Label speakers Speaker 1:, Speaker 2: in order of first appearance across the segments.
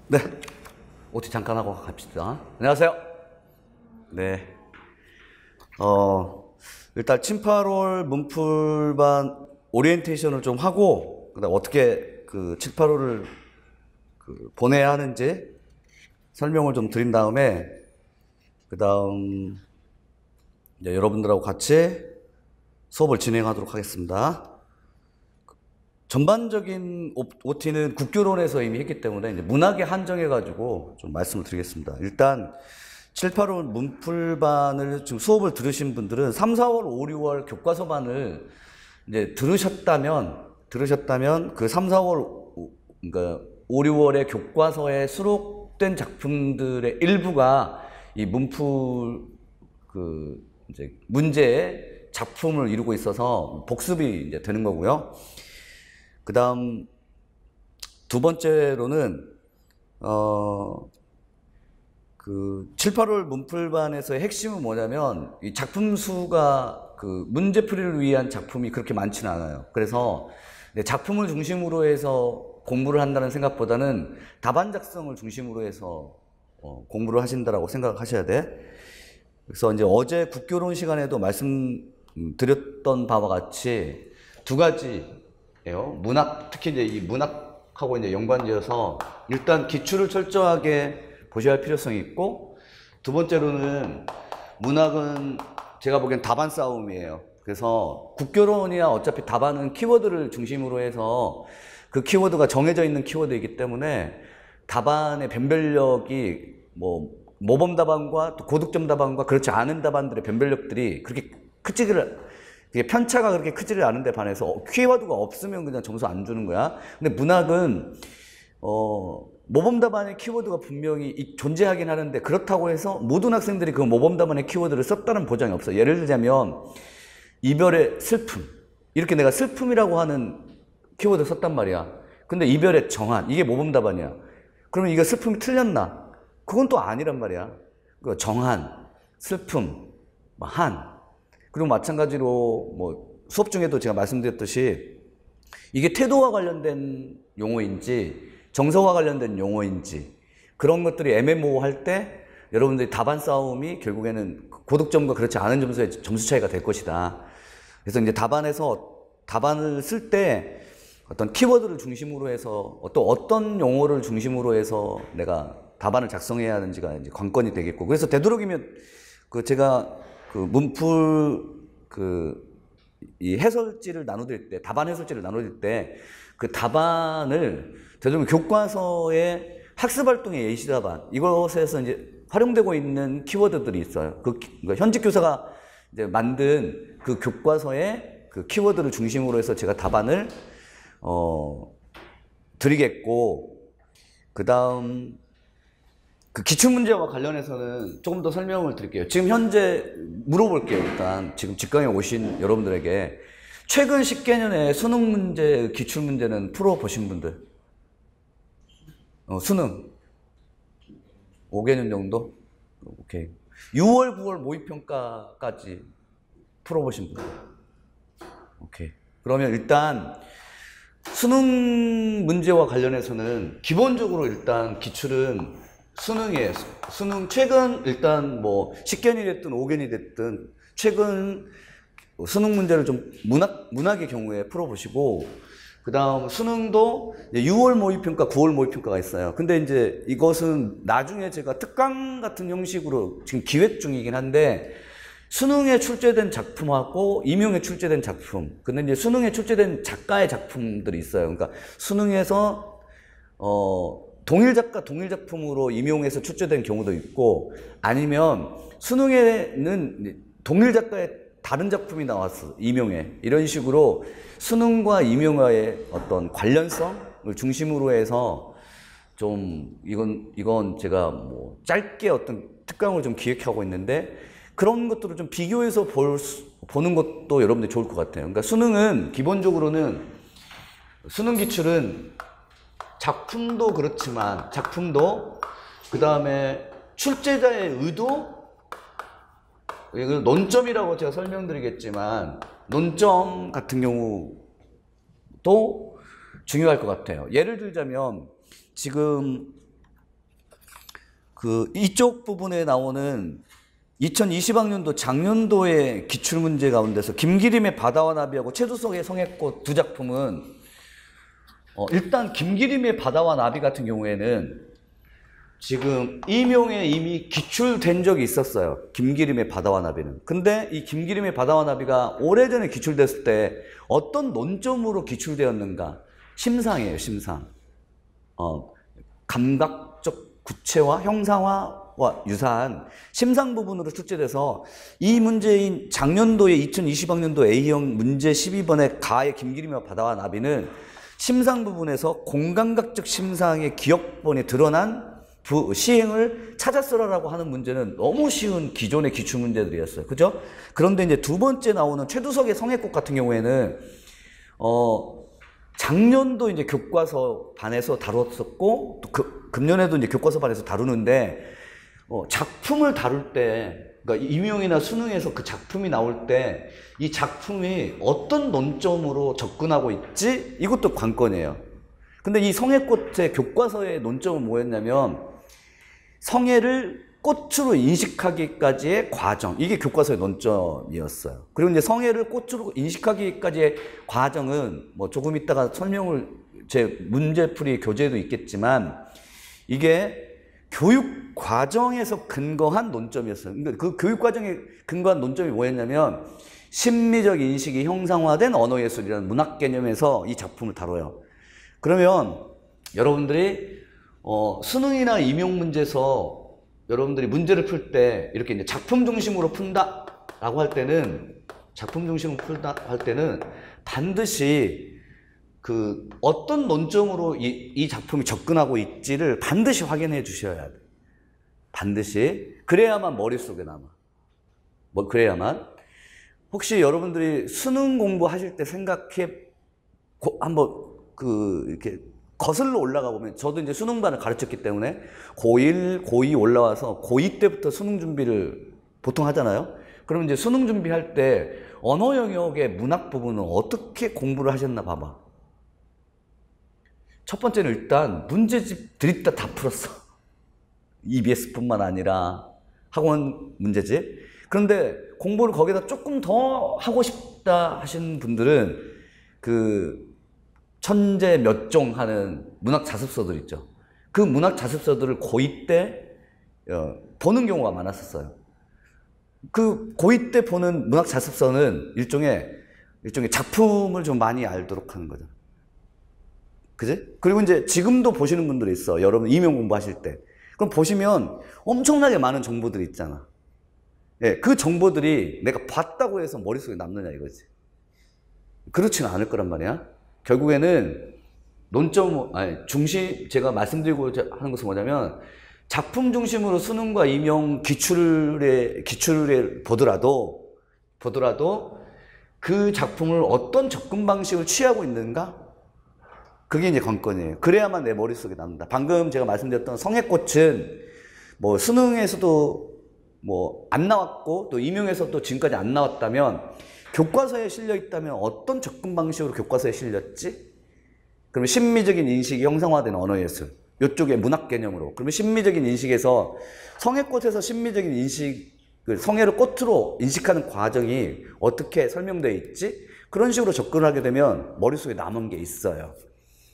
Speaker 1: 네, OT 잠깐 하고 갑시다. 안녕하세요. 네, 일단 침파롤 문풀반 오리엔테이션을 좀 하고, 그다음 어떻게 그 침파롤을 보내야 하는지 설명을 좀 드린 다음에, 그다음 이제 여러분들하고 같이 수업을 진행하도록 하겠습니다. 전반적인 OT는 국교론에서 이미 했기 때문에 이제 문학에 한정해가지고 좀 말씀을 드리겠습니다. 일단 7, 8월 문풀반을 지금 수업을 들으신 분들은 3, 4월, 5, 6월 교과서반을 이제 들으셨다면 그 3, 4월, 그러니까 5, 6월의 교과서에 수록된 작품들의 일부가 이 문풀 이제 문제의 작품을 이루고 있어서 복습이 이제 되는 거고요. 그 다음 두 번째로는 7, 8월 문풀반에서의 핵심은 뭐냐면 이 작품 수가 문제풀이를 위한 작품이 그렇게 많지는 않아요. 그래서 작품을 중심으로 해서 공부를 한다는 생각보다는 답안 작성을 중심으로 해서 공부를 하신다라고 생각하셔야 돼. 그래서 이제 어제 국교론 시간에도 말씀드렸던 바와 같이 두 가지예요. 문학, 특히 이제 이 문학하고 이제 연관지어서 일단 기출을 철저하게 보셔야 할 필요성이 있고, 두 번째로는 문학은 제가 보기엔 답안 싸움이에요. 그래서 국교론이야 어차피 답안은 키워드를 중심으로 해서 그 키워드가 정해져 있는 키워드이기 때문에 답안의 변별력이 모범 답안과 또 고득점 답안과 그렇지 않은 답안들의 변별력들이 그렇게 편차가 그렇게 크지를 않은데 반해서 키워드가 없으면 그냥 점수 안 주는 거야. 근데 문학은 모범 답안의 키워드가 분명히 존재하긴 하는데, 그렇다고 해서 모든 학생들이 그 모범 답안의 키워드를 썼다는 보장이 없어요. 예를 들자면 이별의 슬픔, 이렇게 내가 슬픔이라고 하는 키워드를 썼단 말이야. 근데 이별의 정한, 이게 모범 답안이야. 그러면 이거 슬픔이 틀렸나? 그건 또 아니란 말이야. 정한, 슬픔, 한. 그리고 마찬가지로 수업 중에도 제가 말씀드렸듯이 이게 태도와 관련된 용어인지 정서와 관련된 용어인지 그런 것들이 애매모호할 때 여러분들이 답안 싸움이 결국에는 고득점과 그렇지 않은 점수의 점수 차이가 될 것이다. 그래서 이제 답안을 쓸 때 어떤 키워드를 중심으로 해서 또 어떤 용어를 중심으로 해서 내가 답안을 작성해야 하는지가 이제 관건이 되겠고, 그래서 되도록이면 제가 문풀 이 해설지를 나눠드릴 때, 답안 해설지를 나눠드릴 때 그 답안을 되도록이면 교과서의 학습활동의 예시 답안, 이것에서 이제 활용되고 있는 키워드들이 있어요. 그러니까 현직 교사가 이제 만든 그 교과서의 그 키워드를 중심으로 해서 제가 답안을 드리겠고, 그 다음 기출문제와 관련해서는 조금 더 설명을 드릴게요. 지금 현재 물어볼게요. 일단 지금 직강에 오신 여러분들에게 최근 10개년의 수능 문제, 기출문제는 풀어보신 분들? 수능 5개년 정도? 오케이. 6월, 9월 모의평가까지 풀어보신 분들? 오케이. 그러면 일단 수능 문제와 관련해서는 기본적으로 일단 기출은 수능이에요. 수능 최근 일단 10견이 됐든 5견이 됐든 최근 수능 문제를 좀 문학의 경우에 풀어보시고, 그 다음 수능도 6월 모의평가, 9월 모의평가가 있어요. 근데 이제 이것은 나중에 제가 특강 같은 형식으로 지금 기획 중이긴 한데, 수능에 출제된 작품하고 임용에 출제된 작품, 근데 이제 수능에 출제된 작가의 작품들이 있어요. 그러니까 수능에서 동일 작가, 동일 작품으로 임용해서 출제된 경우도 있고, 아니면 수능에는 동일 작가의 다른 작품이 나왔어, 임용에. 이런 식으로 수능과 임용과의 어떤 관련성을 중심으로 해서 좀 이건 제가 짧게 어떤 특강을 좀 기획하고 있는데, 그런 것들을 좀 비교해서 보는 것도 여러분들 좋을 것 같아요. 그러니까 수능은 기본적으로는 수능 기출은 작품도 그렇지만 그 다음에 출제자의 의도, 이걸 논점이라고 제가 설명드리겠지만 논점 같은 경우도 중요할 것 같아요. 예를 들자면 지금 이쪽 부분에 나오는 2020학년도 작년도의 기출문제 가운데서 김기림의 바다와 나비하고 최두석의 성애꽃 두 작품은 일단 김기림의 바다와 나비 같은 경우에는 지금 임용에 이미 기출된 적이 있었어요. 김기림의 바다와 나비는. 근데 이 김기림의 바다와 나비가 오래전에 기출됐을 때 어떤 논점으로 기출되었는가? 심상이에요, 심상. 감각적 구체화, 형상화와 유사한 심상 부분으로 출제돼서 이 문제인 작년도의 2020학년도 A형 문제 12번의 가의 김기림의 바다와 나비는 심상 부분에서 공감각적 심상의 기억본이 드러난 시행을 찾았으라라고 하는 문제는 너무 쉬운 기존의 기출문제들이었어요. 그죠? 그런데 이제 두 번째 나오는 최두석의 성애꽃 같은 경우에는, 작년도 이제 교과서 반에서 다뤘었고, 또 금년에도 이제 교과서 반에서 다루는데, 작품을 다룰 때, 그러니까 임용이나 수능에서 그 작품이 나올 때, 이 작품이 어떤 논점으로 접근하고 있지? 이것도 관건이에요. 근데 이 성애꽃의 교과서의 논점은 뭐였냐면, 성애를 꽃으로 인식하기까지의 과정, 이게 교과서의 논점이었어요. 그리고 이제 성애를 꽃으로 인식하기까지의 과정은 뭐 조금 이따가 설명을 제 문제풀이 교재도 있겠지만 이게 교육 과정에서 근거한 논점이었어요. 그러니까 그 교육 과정에 근거한 논점이 뭐였냐면 심미적 인식이 형상화된 언어예술이라는 문학 개념에서 이 작품을 다뤄요. 그러면 여러분들이 수능이나 임용 문제에서 여러분들이 문제를 풀 때 이렇게 이제 작품 중심으로 푼다라고 할 때는 반드시 그 어떤 논점으로 이 작품이 접근하고 있지를 반드시 확인해 주셔야 돼요. 반드시. 그래야만 머릿속에 남아. 그래야만. 혹시 여러분들이 수능 공부하실 때 한번 이렇게 거슬러 올라가 보면, 저도 이제 수능반을 가르쳤기 때문에 고1, 고2 올라와서 고2 때부터 수능 준비를 보통 하잖아요. 그러면 이제 수능 준비할 때 언어 영역의 문학 부분은 어떻게 공부를 하셨나 봐봐. 첫 번째는 일단 문제집 드립다 다 풀었어. EBS뿐만 아니라 학원 문제집. 그런데 공부를 거기다 조금 더 하고 싶다 하시는 분들은 천재 몇 종 하는 문학 자습서들 있죠. 그 문학 자습서들을 고2 때 보는 경우가 많았었어요. 그 고2 때 보는 문학 자습서는 일종의 작품을 좀 많이 알도록 하는 거죠. 그지? 그리고 이제 지금도 보시는 분들이 있어. 여러분 임용 공부하실 때. 그럼 보시면 엄청나게 많은 정보들이 있잖아. 예, 그 정보들이 내가 봤다고 해서 머릿속에 남느냐 이거지. 그렇지는 않을 거란 말이야. 결국에는 제가 말씀드리고 하는 것은 뭐냐면, 작품 중심으로 수능과 임용 기출에 보더라도 그 작품을 어떤 접근 방식을 취하고 있는가? 그게 이제 관건이에요. 그래야만 내 머릿속에 남는다. 방금 제가 말씀드렸던 성애꽃은 뭐 수능에서도 뭐 안 나왔고 또 임용에서도 지금까지 안 나왔다면, 교과서에 실려 있다면 어떤 접근 방식으로 교과서에 실렸지? 그러면 심미적인 인식이 형상화된 언어예술. 이쪽에 문학 개념으로. 그러면 심미적인 인식에서 성애꽃에서 심미적인 인식, 성애를 꽃으로 인식하는 과정이 어떻게 설명되어 있지? 그런 식으로 접근을 하게 되면 머릿속에 남은 게 있어요.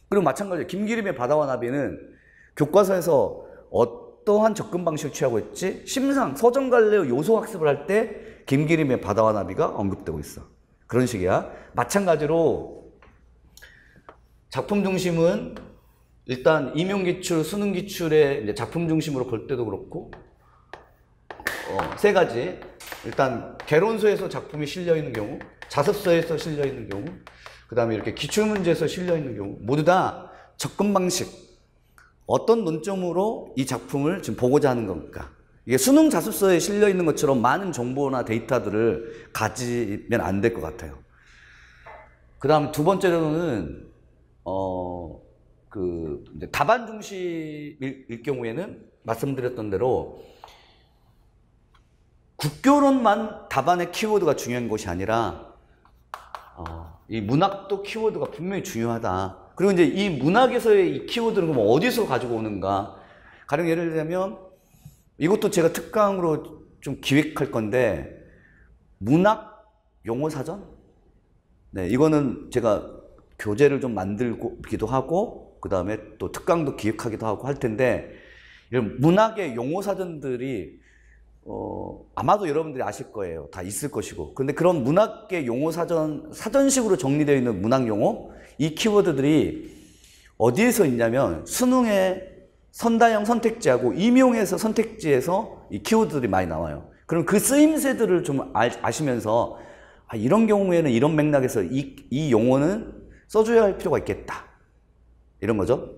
Speaker 1: 그리고 마찬가지로 김기림의 바다와 나비는 교과서에서 어떠한 접근 방식을 취하고 있지? 심상, 서정갈래 요소 학습을 할 때 김기림의 바다와 나비가 언급되고 있어. 그런 식이야. 마찬가지로 작품 중심은 일단 임용기출, 수능기출의 이제 작품 중심으로 볼 때도 그렇고, 세 가지. 일단 개론서에서 작품이 실려 있는 경우, 자습서에서 실려 있는 경우, 그 다음에 이렇게 기출문제에서 실려 있는 경우, 모두 다 접근 방식, 어떤 논점으로 이 작품을 지금 보고자 하는 건가. 이게 수능 자습서에 실려 있는 것처럼 많은 정보나 데이터들을 가지면 안 될 것 같아요. 그 다음 두 번째로는 이제 답안 중심일 경우에는 말씀드렸던 대로 국교론만 답안의 키워드가 중요한 것이 아니라 이 문학도 키워드가 분명히 중요하다. 그리고 이제 이 문학에서의 이 키워드는 그럼 어디서 가지고 오는가? 가령 예를 들자면 이것도 제가 특강으로 좀 기획할 건데, 문학 용어 사전? 네, 이거는 제가 교재를 좀 만들기도 하고, 그 다음에 또 특강도 기획하기도 하고 할 텐데, 이런 문학의 용어 사전들이 아마도 여러분들이 아실 거예요. 다 있을 것이고. 근데 그런 문학계 용어 사전식으로 정리되어 있는 문학 용어, 이 키워드들이 어디에서 있냐면 수능의 선다형 선택지하고 임용에서 선택지에서 이 키워드들이 많이 나와요. 그럼 그 쓰임새들을 좀 아시면서 이런 경우에는 이런 맥락에서 이 용어는 써줘야 할 필요가 있겠다. 이런 거죠.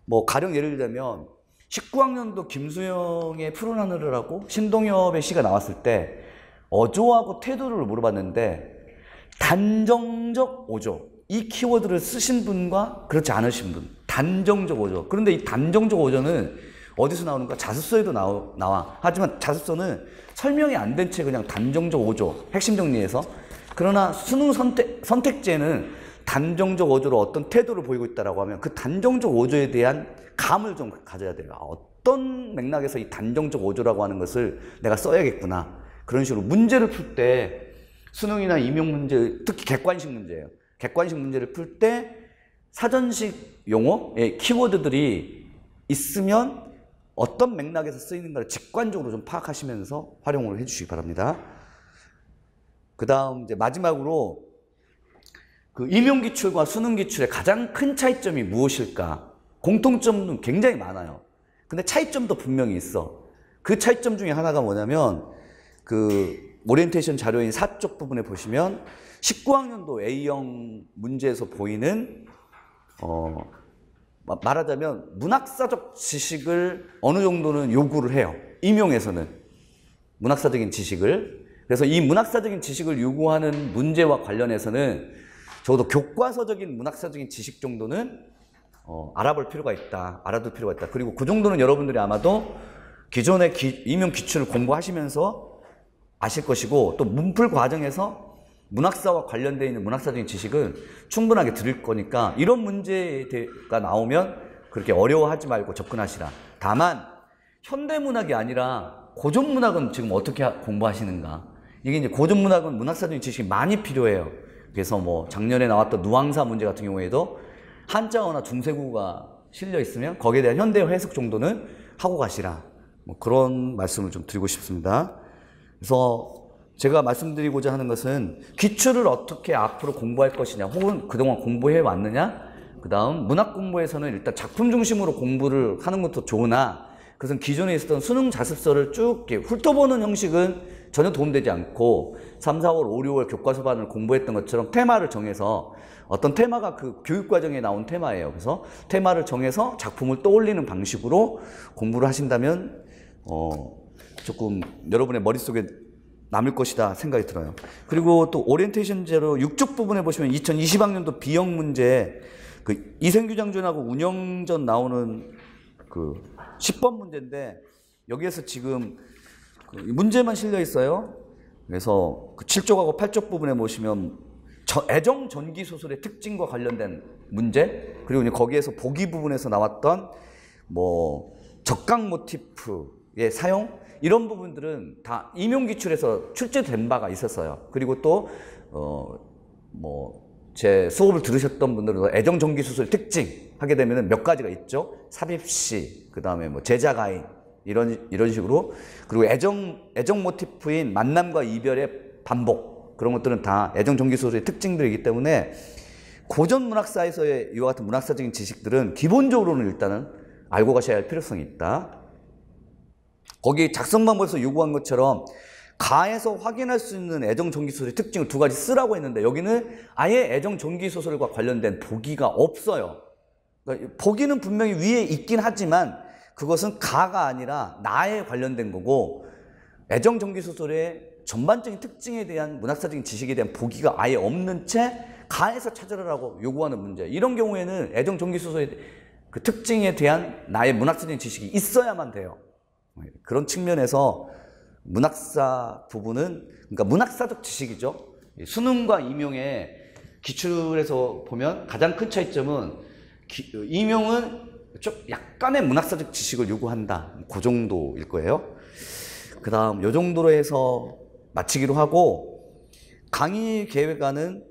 Speaker 1: 뭐 가령 예를 들자면 19학년도 김수영의 푸른 하늘이라고 신동엽의 시가 나왔을 때 어조하고 태도를 물어봤는데 단정적 어조, 이 키워드를 쓰신 분과 그렇지 않으신 분, 단정적 어조. 그런데 이 단정적 어조는 어디서 나오는가? 자습서에도 나와. 하지만 자습서는 설명이 안 된 채 그냥 단정적 어조, 핵심 정리해서. 그러나 수능 선택지에는 단정적 어조로 어떤 태도를 보이고 있다라고 하면 그 단정적 어조에 대한 감을 좀 가져야 돼요. 어떤 맥락에서 이 단정적 어조라고 하는 것을 내가 써야겠구나. 그런 식으로 문제를 풀 때 수능이나 임용 문제, 특히 객관식 문제예요. 객관식 문제를 풀 때 사전식 용어의 키워드들이 있으면 어떤 맥락에서 쓰이는가를 직관적으로 좀 파악하시면서 활용을 해주시기 바랍니다. 그 다음 이제 마지막으로 그 임용 기출과 수능 기출의 가장 큰 차이점이 무엇일까? 공통점은 굉장히 많아요. 근데 차이점도 분명히 있어. 그 차이점 중에 하나가 뭐냐면 그 오리엔테이션 자료인 4쪽 부분에 보시면 19학년도 A형 문제에서 보이는 말하자면 문학사적 지식을 어느 정도는 요구를 해요. 임용에서는 문학사적인 지식을. 그래서 이 문학사적인 지식을 요구하는 문제와 관련해서는 적어도 교과서적인 문학사적인 지식 정도는 알아볼 필요가 있다. 알아둘 필요가 있다. 그리고 그 정도는 여러분들이 아마도 기존의 임용 기출을 공부하시면서 아실 것이고 또 문풀 과정에서 문학사와 관련되어 있는 문학사적인 지식은 충분하게 들을 거니까 이런 문제가 나오면 그렇게 어려워하지 말고 접근하시라. 다만 현대문학이 아니라 고전문학은 지금 어떻게 공부하시는가? 이게 이제 고전문학은 문학사적인 지식이 많이 필요해요. 그래서 뭐 작년에 나왔던 누앙사 문제 같은 경우에도 한자어나 중세국어가 실려 있으면 거기에 대한 현대어 해석 정도는 하고 가시라. 뭐 그런 말씀을 좀 드리고 싶습니다. 그래서 제가 말씀드리고자 하는 것은 기출을 어떻게 앞으로 공부할 것이냐, 혹은 그동안 공부해 왔느냐, 그 다음 문학 공부에서는 일단 작품 중심으로 공부를 하는 것도 좋으나 그것은 기존에 있었던 수능 자습서를 쭉 훑어보는 형식은 전혀 도움되지 않고 3, 4월, 5, 6월 교과서반을 공부했던 것처럼 테마를 정해서 어떤 테마가 그 교육과정에 나온 테마예요. 그래서 테마를 정해서 작품을 떠올리는 방식으로 공부를 하신다면 조금 여러분의 머릿속에 남을 것이다 생각이 들어요. 그리고 또 오리엔테이션 제로 6쪽 부분에 보시면 2020학년도 B형 문제 그 이생규장준하고 운영전 나오는 그 10번 문제인데 여기에서 지금 그 문제만 실려 있어요. 그래서 그 7쪽하고 8쪽 부분에 보시면 애정 전기 소설의 특징과 관련된 문제, 그리고 이제 거기에서 보기 부분에서 나왔던 뭐 적각 모티프의 사용, 이런 부분들은 다 임용 기출에서 출제된 바가 있었어요. 그리고 또 뭐 제 수업을 들으셨던 분들은 애정 전기 소설의 특징 하게 되면은 몇 가지가 있죠. 삽입시, 그 다음에 뭐 제자가인, 이런 식으로. 그리고 애정 모티프인 만남과 이별의 반복, 그런 것들은 다 애정 전기 소설의 특징들이기 때문에 고전 문학사에서의 이와 같은 문학사적인 지식들은 기본적으로는 일단은 알고 가셔야 할 필요성이 있다. 거기 작성 방법에서 요구한 것처럼 가에서 확인할 수 있는 애정 전기 소설의 특징을 2가지 쓰라고 했는데 여기는 아예 애정 전기 소설과 관련된 보기가 없어요. 그러니까 보기는 분명히 위에 있긴 하지만 그것은 가가 아니라 나에 관련된 거고, 애정 전기 소설의 전반적인 특징에 대한 문학사적인 지식에 대한 보기가 아예 없는 채 가에서 찾으라고 요구하는 문제. 이런 경우에는 애정 전기 소설의 그 특징에 대한 나의 문학사적인 지식이 있어야만 돼요. 그런 측면에서 문학사 부분은, 그러니까 문학사적 지식이죠. 수능과 임용의 기출에서 보면 가장 큰 차이점은 임용은 좀 약간의 문학사적 지식을 요구한다. 그 정도일 거예요. 그 다음 요 정도로 해서 마치기로 하고, 강의 계획안은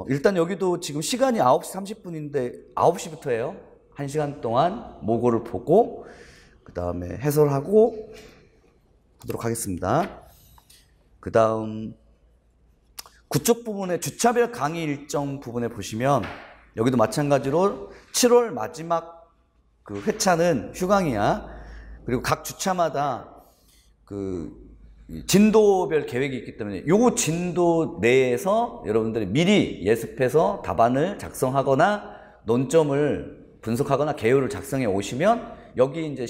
Speaker 1: 일단 여기도 지금 시간이 9시 30분인데 9시부터예요. 1시간 동안 모고를 보고 그 다음에 해설하고 하도록 하겠습니다. 그 다음 그쪽 부분에 주차별 강의 일정 부분에 보시면 여기도 마찬가지로 7월 마지막 그 회차는 휴강이야. 그리고 각 주차마다 그 진도별 계획이 있기 때문에 요 진도 내에서 여러분들이 미리 예습해서 답안을 작성하거나 논점을 분석하거나 개요를 작성해 오시면 여기 이제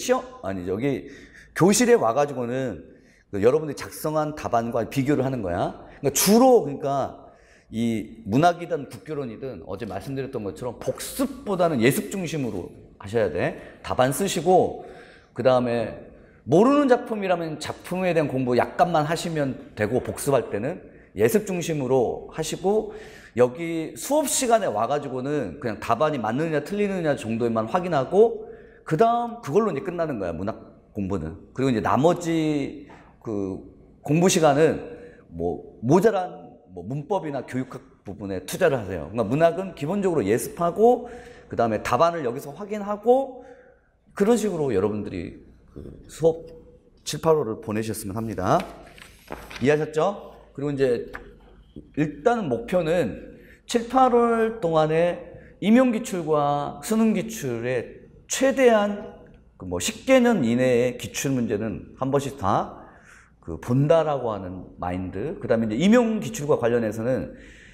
Speaker 1: 여기 교실에 와가지고는 그 여러분들이 작성한 답안과 비교를 하는 거야. 그러니까 주로 그러니까 이 문학이든 국교론이든 어제 말씀드렸던 것처럼 복습보다는 예습 중심으로 하셔야 돼. 답안 쓰시고 그 다음에 모르는 작품이라면 작품에 대한 공부 약간만 하시면 되고, 복습할 때는 예습 중심으로 하시고, 여기 수업 시간에 와가지고는 그냥 답안이 맞느냐 틀리느냐 정도에만 확인하고, 그 다음 그걸로 이제 끝나는 거야, 문학 공부는. 그리고 이제 나머지 그 공부 시간은 뭐 모자란 뭐 문법이나 교육학 부분에 투자를 하세요. 그러니까 문학은 기본적으로 예습하고, 그 다음에 답안을 여기서 확인하고, 그런 식으로 여러분들이 그 수업 7, 8호를 보내셨으면 합니다. 이해하셨죠? 그리고 이제 일단은 목표는 7, 8월 동안에 임용기출과 수능기출에 최대한 그 뭐 10개년 이내의 기출문제는 한 번씩 다 그 본다라고 하는 마인드. 그 다음에 이제 임용기출과 관련해서는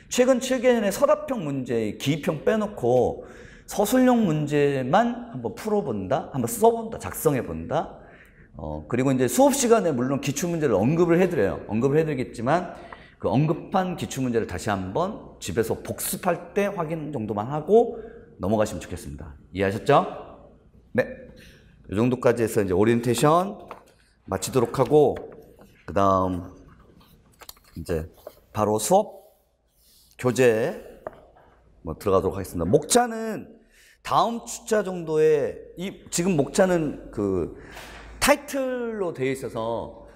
Speaker 1: 최근 7개년의 서답형 문제의 기입형 빼놓고 서술형 문제만 한번 풀어본다, 한번 써본다, 작성해본다. 그리고 이제 수업 시간에 물론 기출문제를 언급을 해드려요. 언급을 해드리겠지만 그 언급한 기출문제를 다시 한번 집에서 복습할 때 확인 정도만 하고 넘어가시면 좋겠습니다. 이해하셨죠? 네. 이 정도까지 해서 이제 오리엔테이션 마치도록 하고, 그 다음 이제 바로 수업 교재 들어가도록 하겠습니다. 목차는 다음 주차 정도에 지금 목차는 그 타이틀로 되어 있어서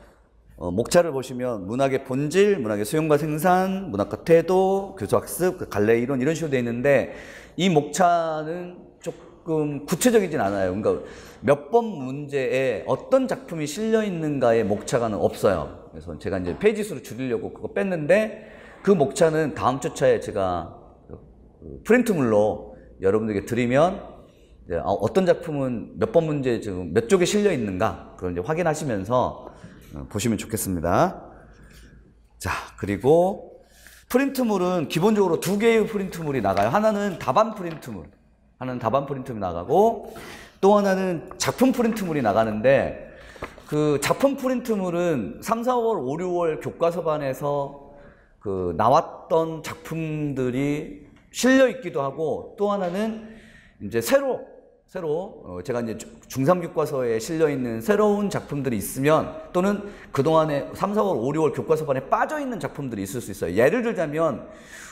Speaker 1: 목차를 보시면 문학의 본질, 문학의 수용과 생산, 문학과 태도, 교수학습, 그 갈래 이론 이런 식으로 되어 있는데, 이 목차는 조금 구체적이진 않아요. 그러니까 몇 번 문제에 어떤 작품이 실려 있는가의 목차가 없어요. 그래서 제가 이제 페이지 수를 줄이려고 그거 뺐는데, 그 목차는 다음 주차에 제가 프린트물로 여러분들에게 드리면 어떤 작품은 몇 번 문제 지금 몇 쪽에 실려 있는가 그걸 이제 확인하시면서 보시면 좋겠습니다. 자, 그리고 프린트물은 기본적으로 두 개의 프린트물이 나가요. 하나는 답안 프린트물, 하나는 답안 프린트물이 나가고, 또 하나는 작품 프린트물이 나가는데, 그 작품 프린트물은 3, 4월, 5, 6월 교과서반에서 그 나왔던 작품들이 실려 있기도 하고, 또 하나는 이제 새로 제가 이제 중3 교과서에 실려 있는 새로운 작품들이 있으면, 또는 그동안에 3, 4월, 5, 6월 교과서반에 빠져 있는 작품들이 있을 수 있어요. 예를 들자면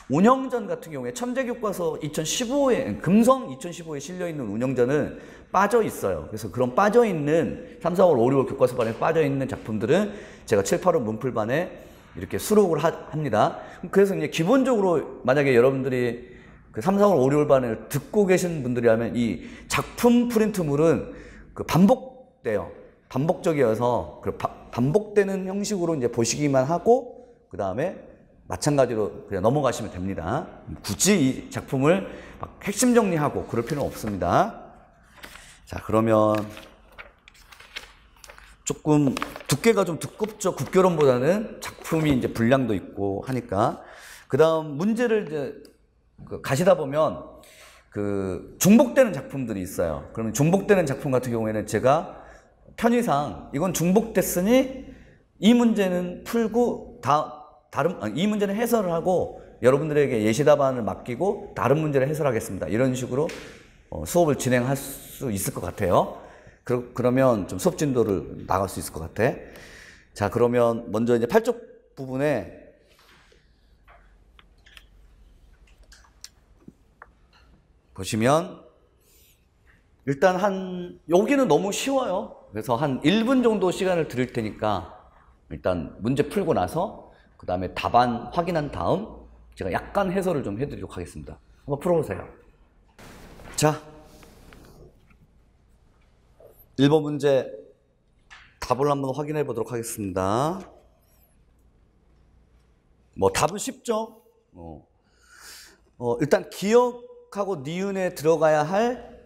Speaker 1: 운영전 같은 경우에 천재교과서 2015에 금성 2015에 실려 있는 운영전은 빠져 있어요. 그래서 그런 빠져 있는 3, 4월, 5, 6월 교과서반에 빠져 있는 작품들은 제가 7, 8월 문풀반에 이렇게 수록을 합니다. 그래서 이제 기본적으로 만약에 여러분들이 그 3, 4월, 5, 6월 반을 듣고 계신 분들이라면 이 작품 프린트물은 그 반복돼요. 반복적이어서 그 반복되는 형식으로 이제 보시기만 하고, 그 다음에 마찬가지로 그냥 넘어가시면 됩니다. 굳이 이 작품을 막 핵심 정리하고 그럴 필요는 없습니다. 자, 그러면 조금 두께가 좀 두껍죠. 국교론보다는 작품이 이제 분량도 있고 하니까. 그 다음 문제를 이제 가시다 보면 그 중복되는 작품들이 있어요. 그러면 중복되는 작품 같은 경우에는 제가 편의상 이건 중복됐으니 이 문제는 풀고 이 문제는 해설을 하고 여러분들에게 예시답안을 맡기고 다른 문제를 해설하겠습니다. 이런 식으로 수업을 진행할 수 있을 것 같아요. 그러면 좀 수업 진도를 나갈 수 있을 것 같아. 자, 그러면 먼저 이제 8쪽 부분에 보시면 일단 여기는 너무 쉬워요. 그래서 한 1분 정도 시간을 드릴 테니까 일단 문제 풀고 나서 그 다음에 답안 확인한 다음 제가 약간 해설을 좀 해드리도록 하겠습니다. 한번 풀어보세요. 자, 1번 문제 답을 한번 확인해 보도록 하겠습니다. 뭐 답은 쉽죠? 일단 기억하고 니은에 들어가야 할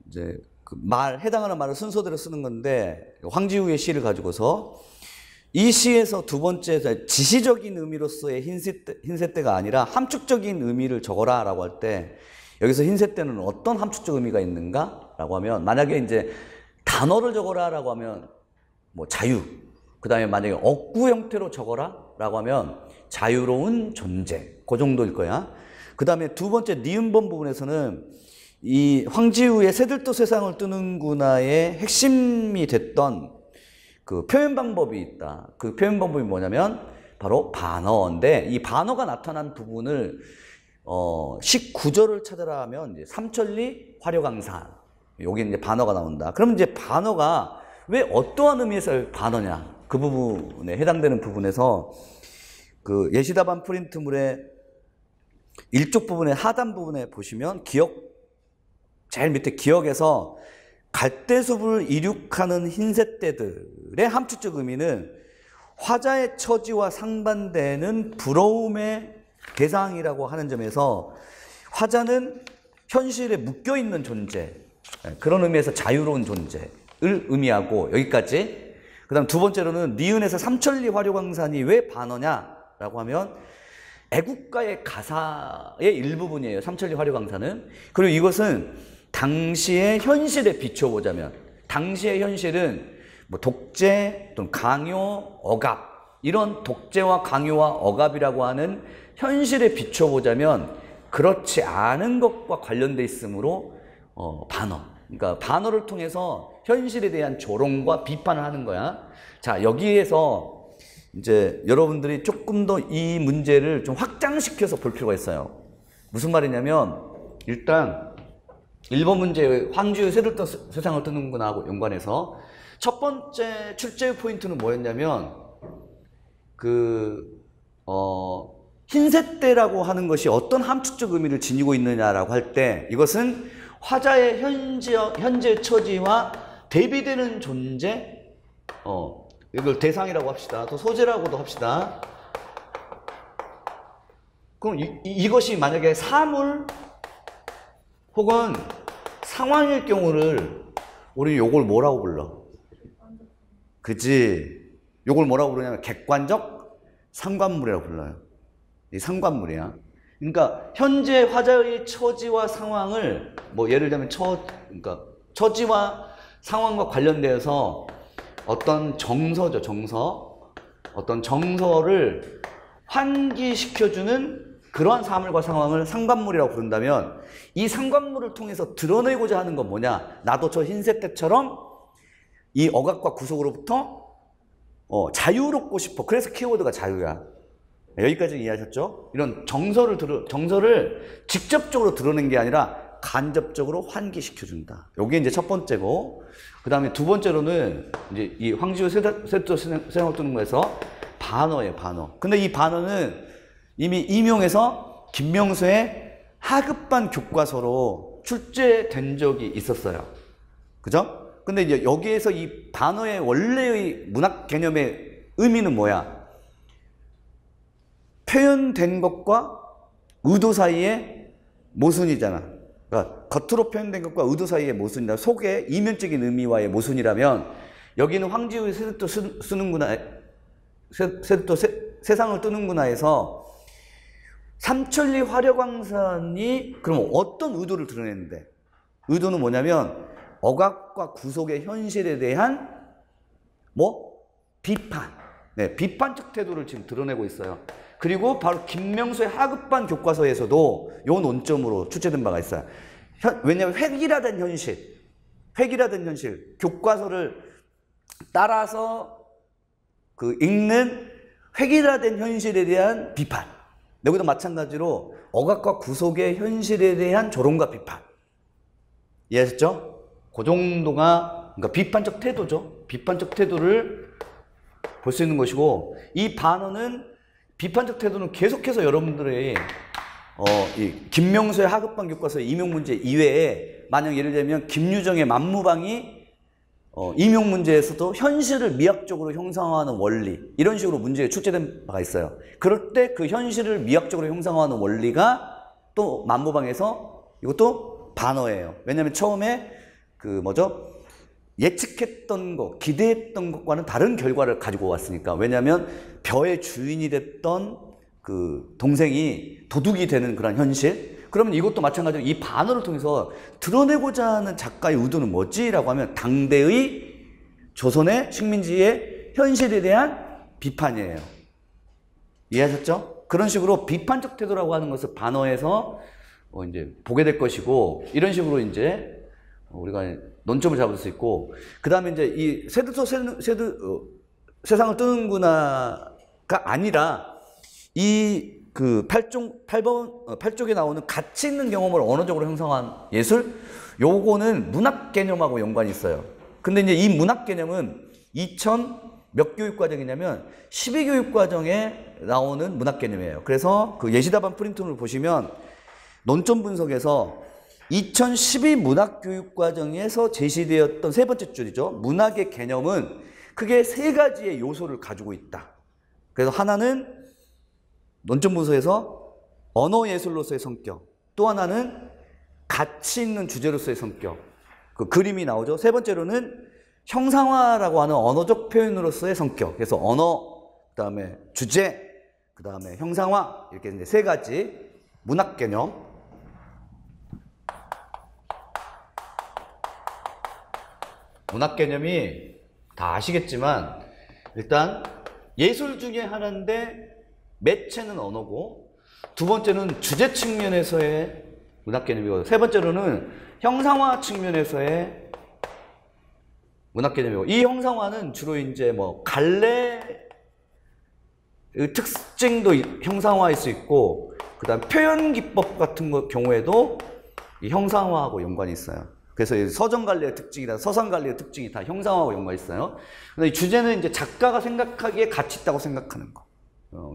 Speaker 1: 이제 그 해당하는 말을 순서대로 쓰는 건데, 황지우의 시를 가지고서 이 시에서 두 번째 지시적인 의미로서의 흰새떼가 아니라 함축적인 의미를 적어라 라고 할 때, 여기서 흰새떼는 어떤 함축적 의미가 있는가 라고 하면, 만약에 이제 단어를 적어라 라고 하면 뭐 자유, 그 다음에 만약에 어구 형태로 적어라 라고 하면 자유로운 존재, 그 정도일 거야. 그 다음에 두 번째 니은번 부분에서는 이 황지우의 새들도 세상을 뜨는구나의 핵심이 됐던 그 표현 방법이 있다. 그 표현 방법이 뭐냐면 바로 반어인데, 이 반어가 나타난 부분을 19절을 찾으라 하면 이제 삼천리 화려강산, 여기 이제 반어가 나온다. 그러면 이제 반어가 왜 어떠한 의미에서 반어냐, 그 부분에 해당되는 부분에서 그 예시답안 프린트물의 일쪽 부분의 하단 부분에 보시면 제일 밑에 기억에서 갈대숲을 이륙하는 흰새떼들의 함축적 의미는 화자의 처지와 상반되는 부러움의 대상이라고 하는 점에서 화자는 현실에 묶여있는 존재, 그런 의미에서 자유로운 존재를 의미하고, 여기까지. 그 다음 두 번째로는 니은에서 삼천리 화려강산이 왜 반어냐라고 하면 애국가의 가사의 일부분이에요, 삼천리 화려강산은. 그리고 이것은 당시의 현실에 비춰보자면, 당시의 현실은 뭐 독재 또는 강요, 억압, 이런 독재와 강요와 억압이라고 하는 현실에 비춰보자면 그렇지 않은 것과 관련돼 있으므로 반어, 그러니까 반어를 통해서 현실에 대한 조롱과 비판을 하는 거야. 자, 여기에서 이제 여러분들이 조금 더 이 문제를 좀 확장시켜서 볼 필요가 있어요. 무슨 말이냐면, 일단 1번 문제 황지우의 새들도 세상을 뜨는구나 하고 연관해서 첫 번째 출제 포인트는 뭐였냐면, 흰새떼라고 하는 것이 어떤 함축적 의미를 지니고 있느냐라고 할 때, 이것은 화자의 현재 처지와 대비되는 존재, 이걸 대상이라고 합시다. 또 소재라고도 합시다. 그럼 이것이 만약에 사물 혹은 상황일 경우를 우리 요걸 뭐라고 불러? 그지? 요걸 뭐라고 부르냐면 객관적 상관물이라고 불러요. 이 상관물이야. 그러니까 현재 화자의 처지와 상황을 뭐 예를 들면 그러니까 처지와 상황과 관련되어서 어떤 정서죠, 정서. 어떤 정서를 환기시켜주는 그러한 사물과 상황을 상관물이라고 부른다면, 이 상관물을 통해서 드러내고자 하는 건 뭐냐? 나도 저 흰새떼처럼 이 억압과 구속으로부터 자유롭고 싶어. 그래서 키워드가 자유야. 여기까지 이해하셨죠? 이런 정서를 직접적으로 드러낸 게 아니라 간접적으로 환기시켜준다. 이게 이제 첫 번째고, 그 다음에 두 번째로는 이제 이 황지우 새들도 세상을 뜨는 거에서 반어예요, 반어. 근데 이 반어는 이미 임용에서 김명수의 하급반 교과서로 출제된 적이 있었어요. 그죠? 근데 이제 여기에서 이 반어의 원래의 문학 개념의 의미는 뭐야? 표현된 것과 의도 사이의 모순이잖아. 그러니까 겉으로 표현된 것과 의도 사이의 모순이다. 속의 이면적인 의미와의 모순이라면, 여기는 황지우의 새들도 쓰는구나, 새들도 세상을 뜨는구나에서 삼천리 화려광산이 그럼 어떤 의도를 드러내는데, 의도는 뭐냐면 억압과 구속의 현실에 대한 비판, 비판적 태도를 지금 드러내고 있어요. 그리고 바로 김명수의 하급반 교과서에서도 요 논점으로 출제된 바가 있어요. 왜냐하면 획일화된 현실, 교과서를 따라서 읽는 획일화된 현실에 대한 비판. 여기도 마찬가지로 억압과 구속의 현실에 대한 조롱과 비판. 이해하셨죠? 그 정도가 그러니까 비판적 태도죠. 비판적 태도를 볼 수 있는 것이고, 이 반어는 비판적 태도는 계속해서 여러분들의 이 김명수의 하급반 교과서의 임용문제 이외에, 만약 예를 들면 김유정의 만무방이 임용문제에서도 현실을 미학적으로 형상화하는 원리, 이런 식으로 문제에 출제된 바가 있어요. 그럴 때 그 현실을 미학적으로 형상화하는 원리가 또 만무방에서 이것도 반어예요. 왜냐하면 처음에 예측했던 것, 기대했던 것과는 다른 결과를 가지고 왔으니까. 왜냐하면 벼의 주인이 됐던 그 동생이 도둑이 되는 그런 현실. 그러면 이것도 마찬가지로 이 반어를 통해서 드러내고자 하는 작가의 의도는 뭐지? 라고 하면 당대의 조선의 식민지의 현실에 대한 비판이에요. 이해하셨죠? 그런 식으로 비판적 태도라고 하는 것을 반어에서 이제 보게 될 것이고, 이런 식으로 이제 우리가 논점을 잡을 수 있고, 그 다음에 이제 이 세상을 뜨는구나가 아니라 이 그 8쪽에 나오는 가치 있는 경험을 언어적으로 형성한 예술, 요거는 문학 개념하고 연관이 있어요. 근데 이제 이 문학 개념은 2000 몇 교육과정이냐면 12교육과정에 나오는 문학 개념이에요. 그래서 그 예시답안 프린트를 보시면 논점 분석에서 2012 문학교육과정에서 제시되었던 세 번째 줄이죠. 문학의 개념은 크게 세 가지의 요소를 가지고 있다. 그래서 하나는 논점 분석에서 언어예술로서의 성격, 또 하나는 가치 있는 주제로서의 성격, 그 그림이 나오죠. 세 번째로는 형상화라고 하는 언어적 표현으로서의 성격. 그래서 언어, 그 다음에 주제, 그 다음에 형상화, 이렇게 이제 세 가지 문학 개념. 문학 개념이 다 아시겠지만 일단 예술 중에 하나인데 매체는 언어고, 두 번째는 주제 측면에서의 문학 개념이고, 세 번째로는 형상화 측면에서의 문학 개념이고, 이 형상화는 주로 이제 뭐 갈래 특징도 형상화할 수 있고, 그 다음 표현 기법 같은 경우에도 이 형상화하고 연관이 있어요. 그래서 서정갈래의 특징이나 서상갈래의 특징이 다 형상화하고 연관이 있어요. 근데 이 주제는 이제 작가가 생각하기에 가치 있다고 생각하는 거.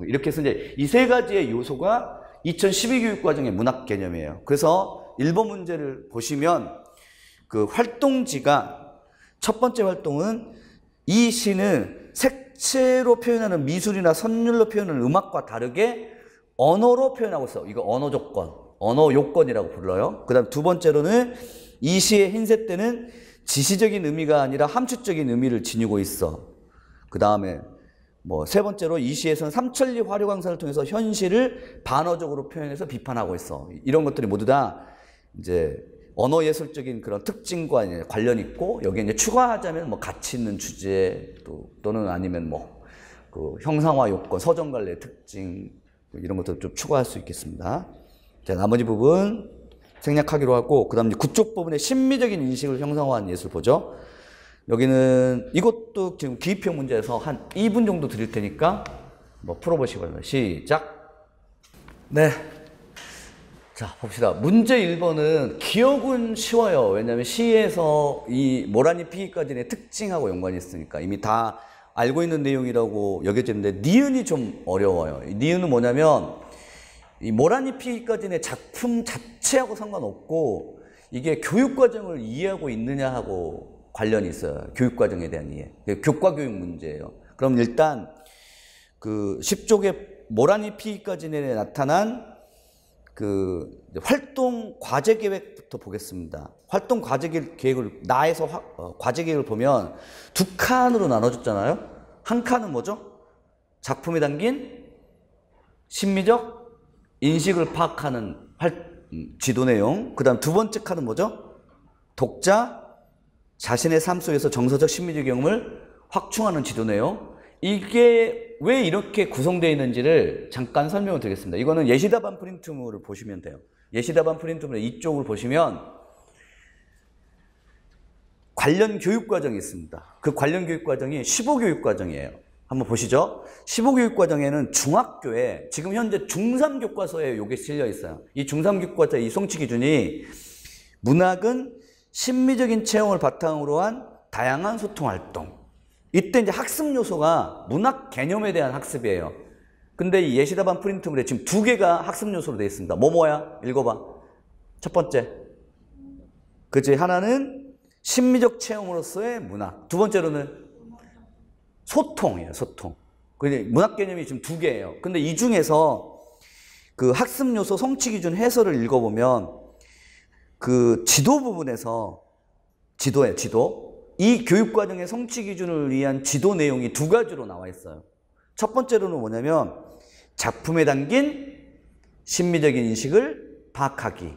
Speaker 1: 이렇게 해서 이제 이 세 가지의 요소가 2012 교육과정의 문학 개념이에요. 그래서 1번 문제를 보시면 그 활동지가 첫 번째 활동은 이 시는 색채로 표현하는 미술이나 선율로 표현하는 음악과 다르게 언어로 표현하고 있어. 이거 언어 조건, 언어 요건이라고 불러요. 그 다음 두 번째로는 이 시의 흰색 때는 지시적인 의미가 아니라 함축적인 의미를 지니고 있어. 그 다음에 뭐 세 번째로 이 시에서는 삼천리 화려광산을 통해서 현실을 반어적으로 표현해서 비판하고 있어. 이런 것들이 모두 다 이제 언어 예술적인 그런 특징과 이제 관련이 있고, 여기에 이제 추가하자면 뭐 가치 있는 주제 또는 아니면 뭐 그 형상화 요건, 서정갈래 특징 이런 것들 좀 추가할 수 있겠습니다. 자, 나머지 부분 생략하기로 하고, 그 다음 구쪽 부분의 심미적인 인식을 형상화한 예술 보죠. 여기는 이것도 지금 기입형 문제에서 한 2분 정도 드릴 테니까 뭐 풀어보시기 바랍니다. 시작. 네. 자, 봅시다. 문제 1번은 기억은 쉬워요. 왜냐하면 시에서 이 모란이 피기까지의 특징하고 연관이 있으니까 이미 다 알고 있는 내용이라고 여겨지는데, 니은이 좀 어려워요. 이 니은은 뭐냐면 이 모란이 피기까지의 작품 자체하고 상관없고, 이게 교육과정을 이해하고 있느냐 하고 관련이 있어요. 교육과정에 대한 이해. 교과교육 문제예요. 그럼 일단 그 10쪽에 모란이 피기까지에 나타난 그 활동 과제 계획부터 보겠습니다. 활동 과제 계획을 나에서 과제 계획을 보면 두 칸으로 나눠줬잖아요. 한 칸은 뭐죠? 작품에 담긴 심미적 인식을 파악하는 지도 내용. 그 다음 두 번째 칸은 뭐죠? 독자 자신의 삶 속에서 정서적 심미적 경험을 확충하는 지도 내용. 이게 왜 이렇게 구성되어 있는지를 잠깐 설명을 드리겠습니다. 이거는 예시답안 프린트물을 보시면 돼요. 예시답안 프린트물 이쪽을 보시면 관련 교육과정이 있습니다. 그 관련 교육과정이 15교육과정이에요. 한번 보시죠. 15교육과정에는 중학교에 지금 현재 중3 교과서에 이게 실려 있어요. 이 중3 교과서의 이 성취 기준이 문학은 심미적인 체험을 바탕으로 한 다양한 소통 활동. 이때 이제 학습 요소가 문학 개념에 대한 학습이에요. 근데 이 예시답안 프린트물에 지금 두 개가 학습 요소로 되어 있습니다. 뭐야? 읽어봐. 첫 번째. 그치? 하나는 심미적 체험으로서의 문학. 두 번째로는 소통이에요. 소통. 문학 개념이 지금 두 개예요. 근데 이 중에서 그 학습 요소 성취 기준 해설을 읽어보면 그 지도 부분에서 지도예요. 지도. 이 교육과정의 성취 기준을 위한 지도 내용이 두 가지로 나와 있어요. 첫 번째로는 뭐냐면 작품에 담긴 심미적인 인식을 파악하기.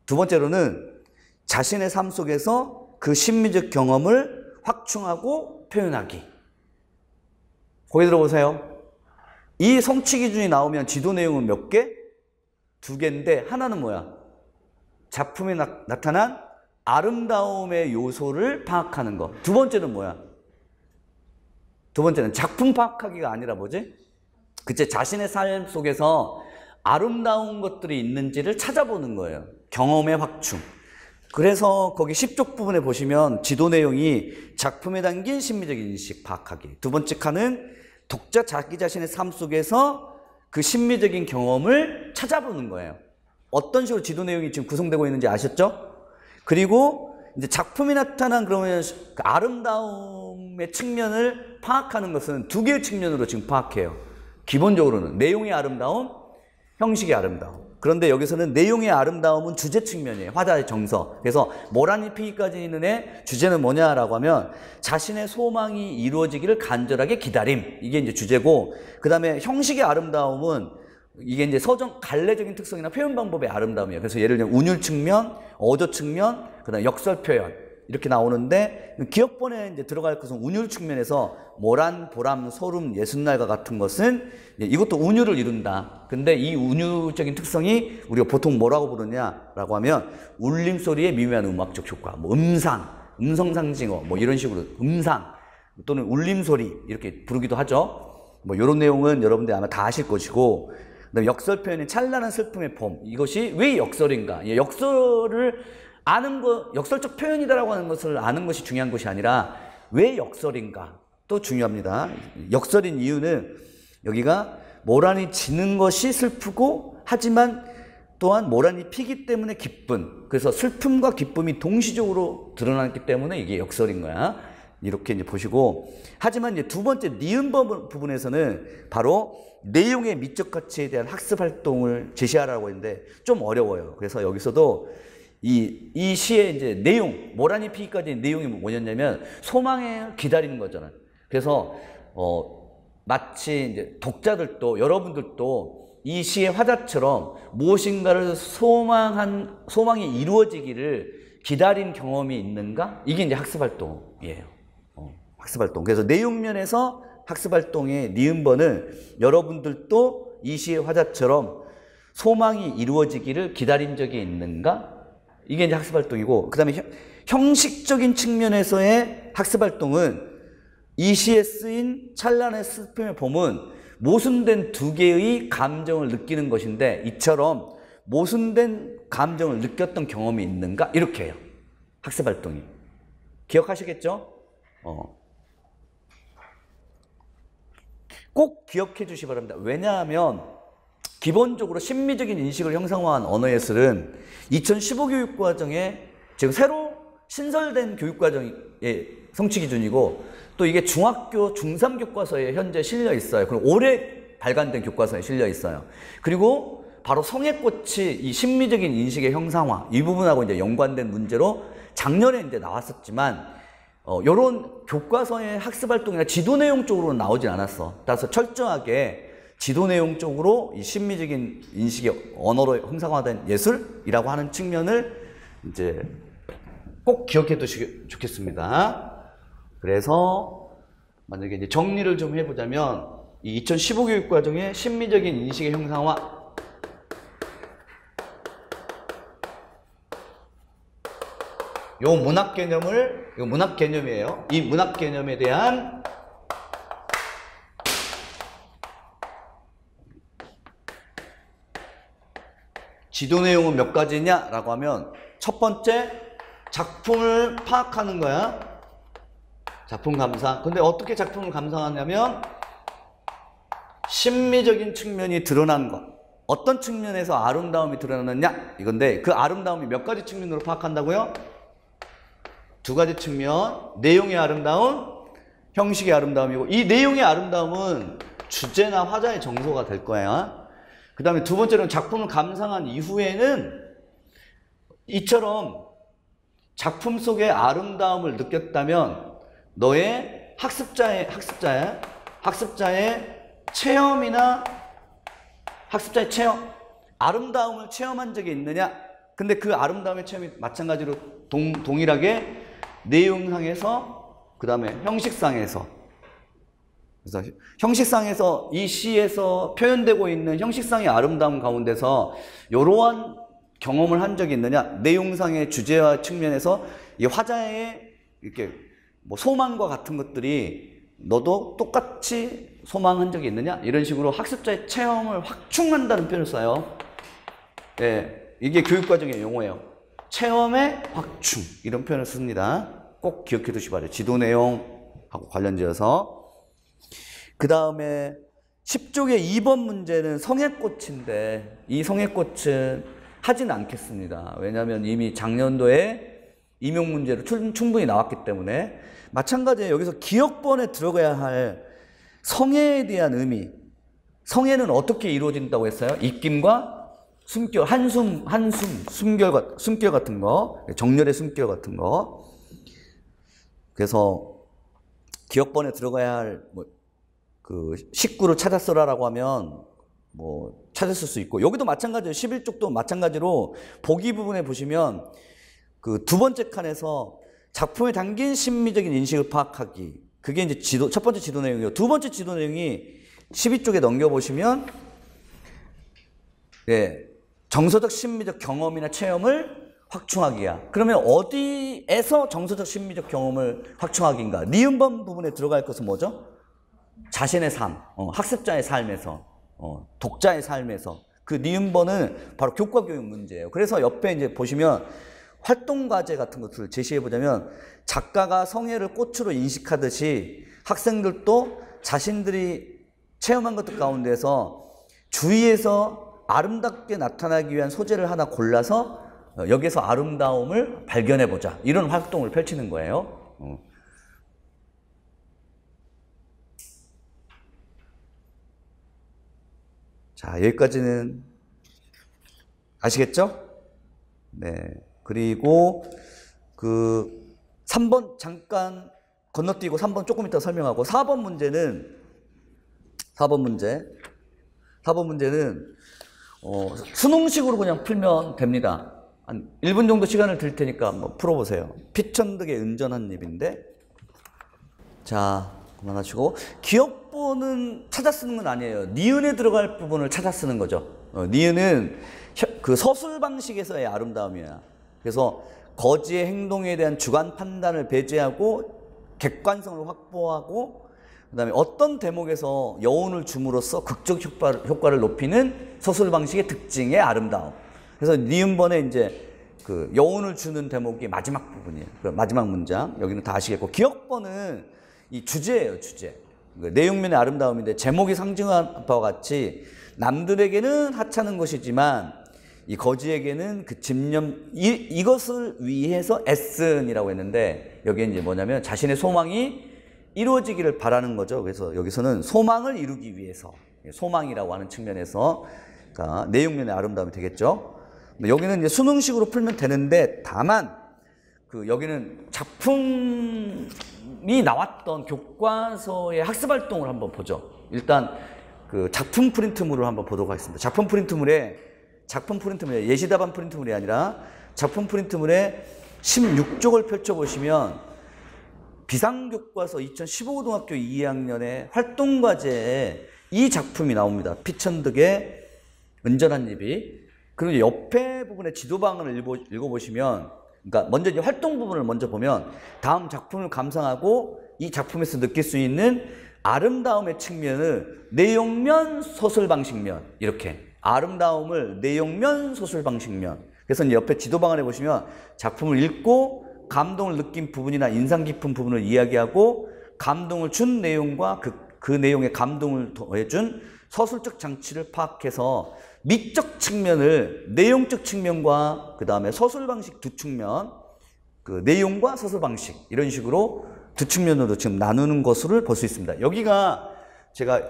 Speaker 1: 두 번째로는 자신의 삶 속에서 그 심미적 경험을 확충하고 표현하기. 거기 들어보세요. 이 성취 기준이 나오면 지도 내용은 몇 개? 두 개인데 하나는 뭐야? 작품에 나타난 아름다움의 요소를 파악하는 것. 두 번째는 뭐야? 두 번째는 작품 파악하기가 아니라 뭐지? 그치, 자신의 삶 속에서 아름다운 것들이 있는지를 찾아보는 거예요. 경험의 확충. 그래서 거기 10쪽 부분에 보시면 지도 내용이 작품에 담긴 심미적인 인식 파악하기. 두 번째 칸은 독자 자기 자신의 삶 속에서 그 심미적인 경험을 찾아보는 거예요. 어떤 식으로 지도 내용이 지금 구성되고 있는지 아셨죠? 그리고 이제 작품이 나타난 그러면 그 아름다움의 측면을 파악하는 것은 두 개의 측면으로 지금 파악해요. 기본적으로는 내용의 아름다움, 형식의 아름다움. 그런데 여기서는 내용의 아름다움은 주제 측면이에요. 화자의 정서. 그래서 모란이 피기까지 있는 애 주제는 뭐냐라고 하면 자신의 소망이 이루어지기를 간절하게 기다림. 이게 이제 주제고, 그 다음에 형식의 아름다움은 이게 이제 서정 갈래적인 특성이나 표현 방법의 아름다움이에요. 그래서 예를 들면 운율 측면, 어조 측면, 그다음 역설 표현 이렇게 나오는데 기억본에 이제 들어갈 것은 운율 측면에서 모란, 보람, 소름, 예순날과 같은 것은 이것도 운율을 이룬다. 근데 이 운율적인 특성이 우리가 보통 뭐라고 부르냐라고 하면 울림소리의 미묘한 음악적 효과, 뭐 음상, 음성 상징어, 뭐 이런 식으로 음상 또는 울림소리 이렇게 부르기도 하죠. 뭐 이런 내용은 여러분들이 아마 다 아실 것이고, 그다음에 역설 표현인 찬란한 슬픔의 봄. 이것이 왜 역설인가? 역설을 아는 것, 역설적 표현이다라고 하는 것을 아는 것이 중요한 것이 아니라 왜 역설인가? 또 중요합니다. 역설인 이유는 여기가 모란이 지는 것이 슬프고 하지만 또한 모란이 피기 때문에 기쁜. 그래서 슬픔과 기쁨이 동시적으로 드러났기 때문에 이게 역설인 거야. 이렇게 이제 보시고, 하지만 이제 두 번째 니은 부분에서는 바로 내용의 미적 가치에 대한 학습 활동을 제시하라고 했는데 좀 어려워요. 그래서 여기서도 이 시의 이제 내용, 모란이 피기까지의 내용이 뭐였냐면 소망에 기다리는 거잖아요. 그래서 마치 이제 독자들도 여러분들도 이 시의 화자처럼 무엇인가를 소망이 이루어지기를 기다린 경험이 있는가? 이게 이제 학습 활동이에요. 학습 활동. 그래서 내용면에서 학습 활동의 니은번은 여러분들도 이 시의 화자처럼 소망이 이루어지기를 기다린 적이 있는가? 이게 이제 학습 활동이고, 그 다음에 형식적인 측면에서의 학습 활동은 이 시에 쓰인 찬란의 슬픔의 봄은 모순된 두 개의 감정을 느끼는 것인데 이처럼 모순된 감정을 느꼈던 경험이 있는가? 이렇게 해요. 학습 활동이. 기억하시겠죠? 꼭 기억해 주시기 바랍니다. 왜냐하면 기본적으로 심미적인 인식을 형상화한 언어예술은 2015 교육과정에 지금 새로 신설된 교육과정의 성취 기준이고, 또 이게 중학교 중3 교과서에 현재 실려 있어요. 그리고 올해 발간된 교과서에 실려 있어요. 그리고 바로 성애꽃이 이 심미적인 인식의 형상화, 이 부분하고 이제 연관된 문제로 작년에 이제 나왔었지만, 요런 교과서의 학습 활동이나 지도 내용 쪽으로는 나오진 않았어. 따라서 철저하게 지도 내용 쪽으로 이 심미적인 인식의 언어로 형상화된 예술이라고 하는 측면을 이제 꼭 기억해 두시기 좋겠습니다. 그래서 만약에 이제 정리를 좀 해보자면 이 2015 교육과정의 심미적인 인식의 형상화, 요 문학 개념을, 이거 문학 개념이에요. 이 문학 개념에 대한 지도 내용은 몇 가지냐라고 하면 첫 번째 작품을 파악하는 거야. 작품 감상. 근데 어떻게 작품을 감상하냐면 심미적인 측면이 드러난 것. 어떤 측면에서 아름다움이 드러나느냐 이건데, 그 아름다움이 몇 가지 측면으로 파악한다고요? 두 가지 측면. 내용의 아름다움, 형식의 아름다움이고, 이 내용의 아름다움은 주제나 화자의 정서가 될 거야. 그 다음에 두 번째로는 작품을 감상한 이후에는 이처럼 작품 속의 아름다움을 느꼈다면 너의 학습자의 체험이나 학습자의 체험, 아름다움을 체험한 적이 있느냐? 근데 그 아름다움의 체험이 마찬가지로 동일하게 내용상에서, 그 다음에 형식상에서, 그래서 형식상에서 이 시에서 표현되고 있는 형식상의 아름다움 가운데서 이러한 경험을 한 적이 있느냐? 내용상의 주제와 측면에서 이 화자의 이렇게 뭐 소망과 같은 것들이 너도 똑같이 소망한 적이 있느냐? 이런 식으로 학습자의 체험을 확충한다는 표현을 써요. 네, 이게 교육과정의 용어예요. 체험의 확충, 이런 표현을 씁니다. 꼭 기억해 두시기 바래요. 지도 내용하고 관련지어서. 그 다음에 10쪽의 2번 문제는 성애꽃인데, 이 성애꽃은 하진 않겠습니다. 왜냐하면 이미 작년도에 임용 문제로 충분히 나왔기 때문에. 마찬가지예요. 여기서 기억본에 들어가야 할 성애에 대한 의미. 성애는 어떻게 이루어진다고 했어요? 입김과 숨결, 한숨, 숨결 같은 거, 정렬의 숨결 같은 거. 그래서 기억본에 들어가야 할 그 식구를 찾았어라라고 하면 뭐 찾았을 수 있고, 여기도 마찬가지예요. 11쪽도 마찬가지로 보기 부분에 보시면 그 두 번째 칸에서 작품에 담긴 심미적인 인식을 파악하기. 그게 이제 첫 번째 지도 내용이고, 두 번째 지도 내용이 12쪽에 넘겨보시면, 예, 정서적 심미적 경험이나 체험을 확충하기야. 그러면 어디에서 정서적 심미적 경험을 확충하기인가? 니은번 부분에 들어갈 것은 뭐죠? 자신의 삶, 학습자의 삶에서, 독자의 삶에서. 그 니은번은 바로 교과 교육 문제예요. 그래서 옆에 이제 보시면 활동과제 같은 것들을 제시해보자면, 작가가 성애를 꽃으로 인식하듯이 학생들도 자신들이 체험한 것들 가운데서 주위에서 아름답게 나타나기 위한 소재를 하나 골라서 여기서 아름다움을 발견해보자. 이런 활동을 펼치는 거예요. 자, 여기까지는 아시겠죠? 네. 그리고 그 3번 잠깐 건너뛰고 3번 조금 이따 설명하고, 4번 문제는 수능식으로 그냥 풀면 됩니다. 한 1분 정도 시간을 드릴 테니까 한번 풀어보세요. 피천득의 은전한 입인데, 자, 그만하시고, 기억본은 찾아 쓰는 건 아니에요. 니은에 들어갈 부분을 찾아 쓰는 거죠. 니은은 그 서술 방식에서의 아름다움이야. 그래서 거지의 행동에 대한 주관 판단을 배제하고 객관성을 확보하고, 그 다음에 어떤 대목에서 여운을 줌으로써 극적 효과를 높이는 서술 방식의 특징의 아름다움. 그래서 니은번에 이제 그 여운을 주는 대목이 마지막 부분이에요. 그 마지막 문장. 여기는 다 아시겠고, 기억번은 이 주제예요, 주제. 내용면의 아름다움인데, 제목이 상징한 바와 같이 남들에게는 하찮은 것이지만 이 거지에게는 그 집념, 이것을 위해서 애쓴이라고 했는데, 여기에 이제 뭐냐면 자신의 소망이 이루어지기를 바라는 거죠. 그래서 여기서는 소망을 이루기 위해서, 소망이라고 하는 측면에서, 그러니까 내용면의 아름다움이 되겠죠. 여기는 이제 수능식으로 풀면 되는데, 다만 그 여기는 작품이 나왔던 교과서의 학습 활동을 한번 보죠. 일단 그 작품 프린트물을 한번 보도록 하겠습니다. 작품 프린트물에 예시답안 프린트물이 아니라 작품 프린트물에 16쪽을 펼쳐보시면 비상교과서 2015고등학교 2학년의 활동과제에 이 작품이 나옵니다. 피천득의 은전한 입이. 그리고 옆에 부분의 지도방을 읽어보시면, 그러니까 먼저 이제 활동 부분을 먼저 보면 다음 작품을 감상하고 이 작품에서 느낄 수 있는 아름다움의 측면을 내용면, 소설 방식면, 이렇게 아름다움을 내용면, 소설 방식면, 그래서 이제 옆에 지도 방안에 보시면 작품을 읽고 감동을 느낀 부분이나 인상 깊은 부분을 이야기하고 감동을 준 내용과 그 내용에 감동을 더해준 서술적 장치를 파악해서 미적 측면을 내용적 측면과 그 다음에 서술 방식 두 측면, 그 내용과 서술 방식 이런 식으로 두 측면으로 지금 나누는 것을 볼 수 있습니다. 여기가 제가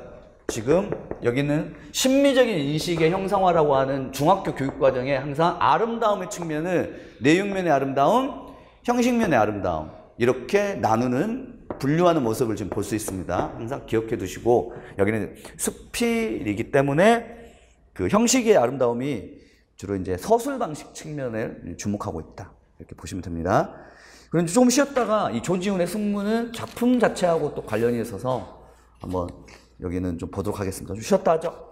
Speaker 1: 지금 여기는 심미적인 인식의 형상화라고 하는 중학교 교육과정에 항상 아름다움의 측면을 내용면의 아름다움, 형식면의 아름다움 이렇게 나누는 분류하는 모습을 지금 볼 수 있습니다. 항상 기억해 두시고 여기는 수필이기 때문에 그 형식의 아름다움이 주로 이제 서술 방식 측면을 주목하고 있다. 이렇게 보시면 됩니다. 그런데 조금 쉬었다가 이 조지훈의 승문은 작품 자체하고 또 관련이 있어서 한번 여기는 좀 보도록 하겠습니다. 좀 쉬었다 하죠.